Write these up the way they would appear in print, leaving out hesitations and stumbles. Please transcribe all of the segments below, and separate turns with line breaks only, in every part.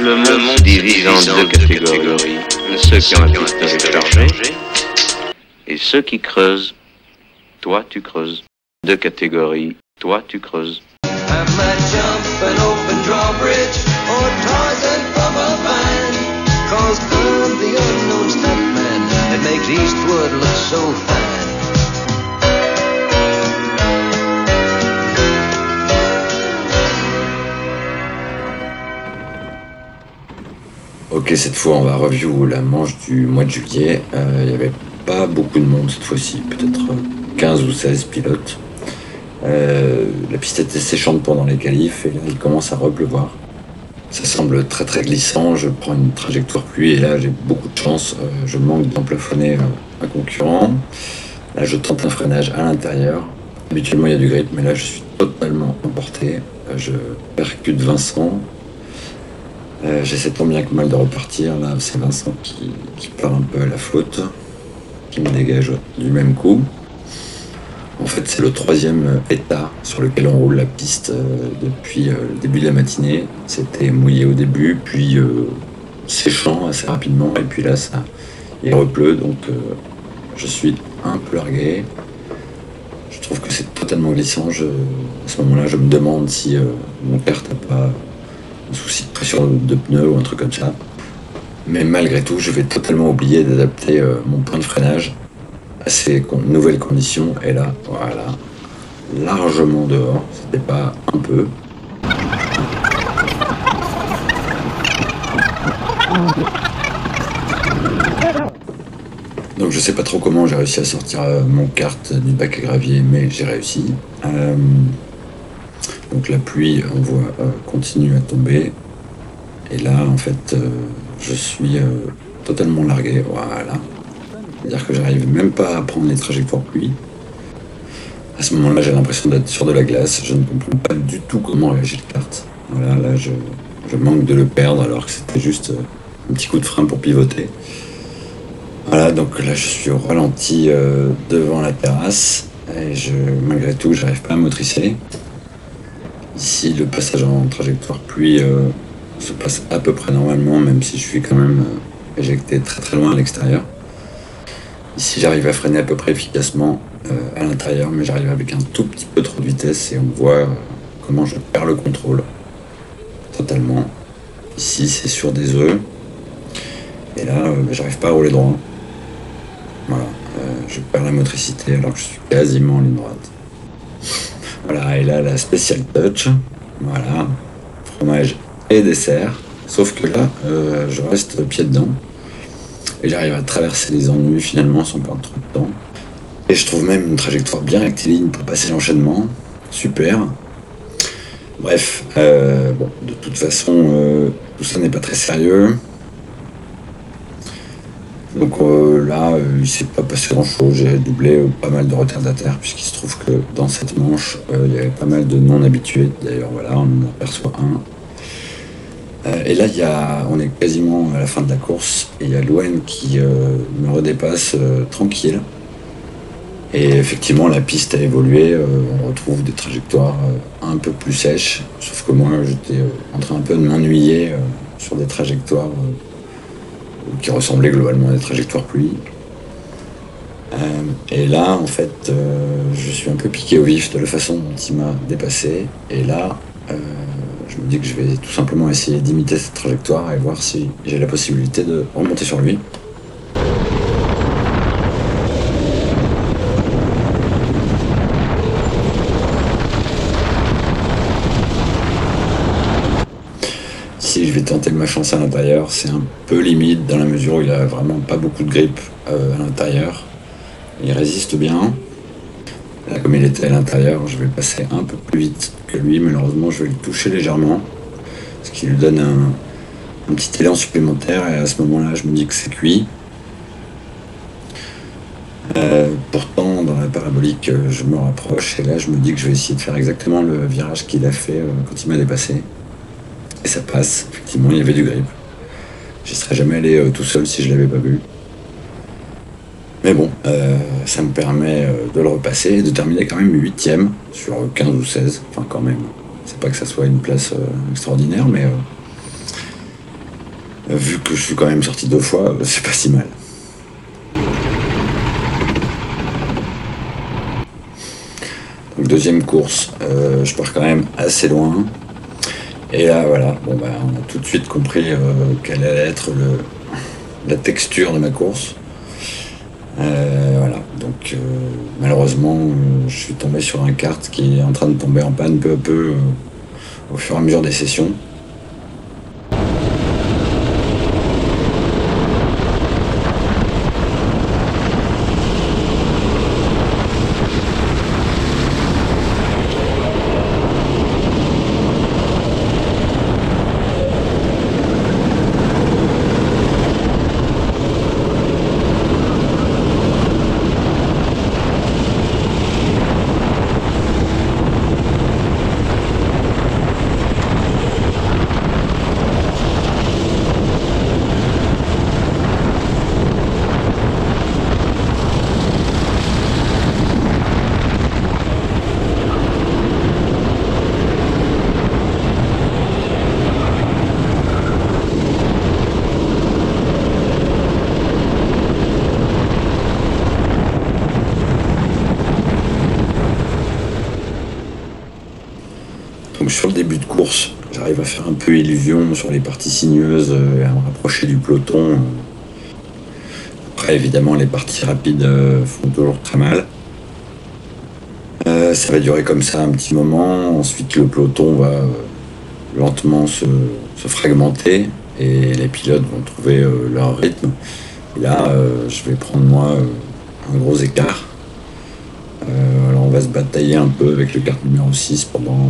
Le monde se divise en deux catégories. Ceux qui ont un pistolet chargé et ceux qui creusent. Toi, tu creuses. Deux catégories. Toi, tu creuses.
I might jump an open drawbridge or Tarzan from a vine. Cause I'm the unknown stuntman that makes Eastwood look so fine.
Ok, cette fois on va review la manche du mois de juillet. Il n'y avait pas beaucoup de monde cette fois-ci, peut-être 15 ou 16 pilotes. La piste était séchante pendant les qualifs et là il commence à repleuvoir. Ça semble très très glissant, je prends une trajectoire pluie et là j'ai beaucoup de chance, je manque d'emplafonner un concurrent. Là je tente un freinage à l'intérieur. Habituellement il y a du grip mais là je suis totalement emporté. Je percute Vincent. J'essaie tant bien que mal de repartir. Là c'est Vincent qui part un peu à la faute, qui me dégage du même coup. En fait, c'est le troisième état sur lequel on roule la piste depuis le début de la matinée. C'était mouillé au début, puis séchant assez rapidement, et puis là, il repleut, donc je suis un peu largué. Je trouve que c'est totalement glissant. À ce moment-là, je me demande si mon kart n'a pas un souci de pression de pneus ou un truc comme ça. Mais malgré tout, je vais totalement oublier d'adapter mon point de freinage à ces nouvelles conditions, et là, voilà, largement dehors, c'était pas un peu. Donc je sais pas trop comment j'ai réussi à sortir mon kart du bac à gravier, mais j'ai réussi. Donc la pluie, on voit, continue à tomber, et là, en fait, je suis totalement largué, voilà. C'est-à-dire que j'arrive même pas à prendre les trajectoires pluie. À ce moment-là, j'ai l'impression d'être sur de la glace. Je ne comprends pas du tout comment réagit le kart. Voilà, là, je manque de le perdre alors que c'était juste un petit coup de frein pour pivoter. Voilà, donc là, je suis au ralenti devant la terrasse et malgré tout, j'arrive pas à motricer. Ici, le passage en trajectoire pluie se passe à peu près normalement, même si je suis quand même éjecté très très loin à l'extérieur. Ici j'arrive à freiner à peu près efficacement à l'intérieur, mais j'arrive avec un tout petit peu trop de vitesse et on voit comment je perds le contrôle totalement. Ici c'est sur des œufs et là j'arrive pas à rouler droit. Voilà, je perds la motricité alors que je suis quasiment en ligne droite. Voilà, et là la special touch, voilà, fromage et dessert, sauf que là je reste pied dedans. Et j'arrive à traverser les ennuis finalement sans perdre trop de temps. Et je trouve même une trajectoire bien rectiligne pour passer l'enchaînement. Super. Bref, bon, de toute façon, tout ça n'est pas très sérieux. Donc là, il s'est pas passé grand chose. J'ai doublé pas mal de retardataires puisqu'il se trouve que dans cette manche, il y avait pas mal de non-habitués. D'ailleurs, voilà, on en aperçoit un. Et là, on est quasiment à la fin de la course et il y a Louen qui me redépasse tranquille. Et effectivement, la piste a évolué. On retrouve des trajectoires un peu plus sèches. Sauf que moi, j'étais en train un peu de m'ennuyer sur des trajectoires qui ressemblaient globalement à des trajectoires pluie. Et là, en fait, je suis un peu piqué au vif de la façon dont il m'a dépassé. Et là, je me dis que je vais tout simplement essayer d'imiter cette trajectoire et voir si j'ai la possibilité de remonter sur lui. Ici, je vais tenter ma chance à l'intérieur. C'est un peu limite dans la mesure où il a vraiment pas beaucoup de grip à l'intérieur. Il résiste bien. Là, comme il était à l'intérieur, je vais passer un peu plus vite que lui. Malheureusement, je vais le toucher légèrement, ce qui lui donne un petit élan supplémentaire. Et à ce moment-là, je me dis que c'est cuit. Pourtant, dans la parabolique, je me rapproche. Et là, je me dis que je vais essayer de faire exactement le virage qu'il a fait quand il m'a dépassé. Et ça passe. Effectivement, il y avait du grip. J'y serais jamais allé tout seul si je l'avais pas vu. Mais bon, ça me permet de le repasser et de terminer quand même 8ème sur 15 ou 16. Enfin, quand même. C'est pas que ça soit une place extraordinaire, mais Vu que je suis quand même sorti 2 fois, c'est pas si mal. Donc deuxième course, je pars quand même assez loin. Et là voilà, bon bah on a tout de suite compris quelle allait être la texture de ma course. Voilà, donc malheureusement je suis tombé sur un kart qui est en train de tomber en panne peu à peu au fur et à mesure des sessions. Donc sur le début de course, j'arrive à faire un peu illusion sur les parties sinueuses et à me rapprocher du peloton. Après évidemment les parties rapides font toujours très mal. Ça va durer comme ça un petit moment, ensuite le peloton va lentement se fragmenter et les pilotes vont trouver leur rythme. Et là je vais prendre moi un gros écart. Alors on va se batailler un peu avec le kart numéro 6 pendant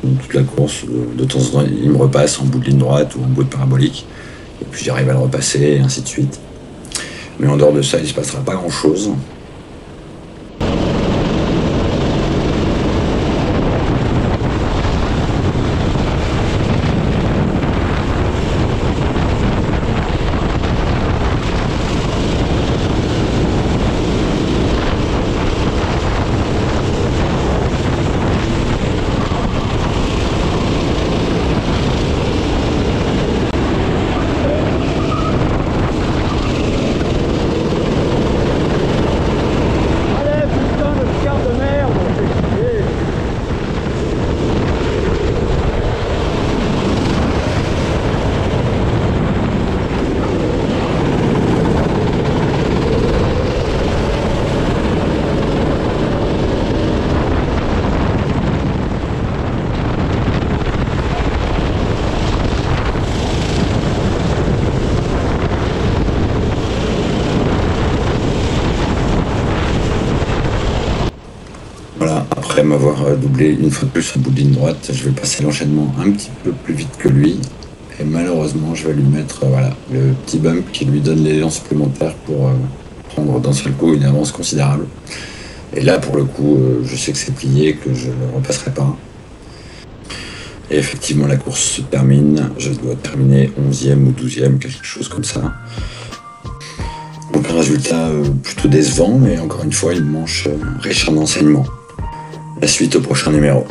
toute la course. De temps en temps, il me repasse en bout de ligne droite ou en bout de parabolique. Et puis j'arrive à le repasser, et ainsi de suite. Mais en dehors de ça, il ne se passera pas grand-chose. Voilà, après m'avoir doublé une fois de plus en bout de ligne droite, je vais passer l'enchaînement un petit peu plus vite que lui. Et malheureusement, je vais lui mettre voilà, le petit bump qui lui donne l'élan supplémentaire pour prendre d'un seul coup une avance considérable. Et là, pour le coup, je sais que c'est plié, que je ne repasserai pas. Et effectivement, la course se termine. Je dois terminer 11e ou 12e, quelque chose comme ça. Donc un résultat plutôt décevant, mais encore une fois, une manche riche en enseignements. La suite au prochain numéro.